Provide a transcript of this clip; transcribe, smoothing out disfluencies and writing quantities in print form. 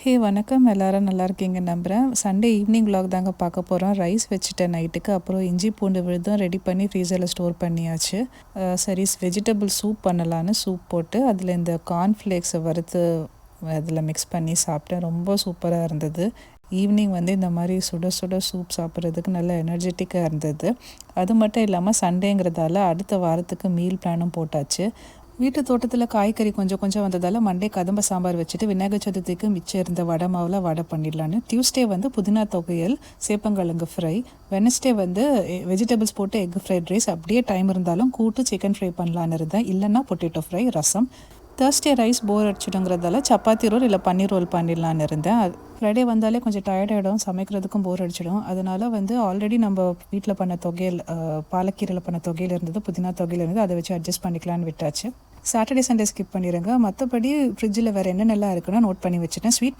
ஹே வணக்கம், எல்லாரும் நல்லா இருக்கீங்கன்னு நம்புகிறேன். சண்டே ஈவினிங் vlog தாங்க பார்க்க போகிறோம். ரைஸ் வச்சுட்டேன் நைட்டுக்கு. அப்புறம் இஞ்சி பூண்டு விழுதும் ரெடி பண்ணி ஃப்ரீசரில் ஸ்டோர் பண்ணியாச்சு. சரி, வெஜிடபிள் சூப் பண்ணலான்னு சூப் போட்டு அதில் இந்த கார்ன்ஃப்ளேக்ஸை வறுத்து அதில் மிக்ஸ் பண்ணி சாப்பிட்டேன். ரொம்ப சூப்பராக இருந்தது. ஈவினிங் இந்த மாதிரி சுட சுட சூப் சாப்பிட்றதுக்கு நல்ல எனர்ஜெட்டிக்காக இருந்தது. அது மட்டும் இல்லாமல் சண்டேங்கிறதால அடுத்த வாரத்துக்கு மீல் பிளானும் போட்டாச்சு. வீட்டு தோட்டத்தில் காய்கறி கொஞ்சம் கொஞ்சம் வந்ததால் மண்டே கதம்ப சாம்பார் வச்சுட்டு விநாயகர் சதுர்த்திக்கு மிச்சம் இருந்த வடை மாவில் வடை பண்ணிடலான்னு. டியூஸ்டே புதினா தொகையல், சேப்பங்கிழங்கு ஃப்ரை. வெனஸ்டே வெஜிடபிள்ஸ் போட்டு எக் ஃப்ரைட் ரைஸ். அப்படியே டைம் இருந்தாலும் கூட்டு சிக்கன் ஃப்ரை பண்ணலான்னு இருந்தேன். இல்லைன்னா பொட்டேட்டோ ஃப்ரை, ரசம். தேர்ஸ்டே ரைஸ் போர் அடிச்சிடுங்கிறதால சப்பாத்தி ரோல் இல்லை பன்னீர் ரோல் பண்ணிடலான்னு இருந்தேன். ஃப்ரைடே வந்தாலே கொஞ்சம் டயர்டாகிடும், சமைக்கிறதுக்கும் போர் அடிச்சிடும். அதனால் ஆல்ரெடி நம்ம வீட்டில் பண்ண தொகையில், பாலக்கீரையில் பண்ண தொகையில் இருந்தது, புதினா தொகையில் இருந்தது, அதை வச்சு அட்ஜஸ்ட் பண்ணிக்கலான்னு விட்டாச்சு. சாட்டர்டே சண்டே ஸ்கிப் பண்ணிடுங்க. மற்றபடி ஃப்ரிட்ஜில் வேறு என்னென்னலாம் இருக்குன்னா நோட் பண்ணி வச்சுட்டேன். ஸ்வீட்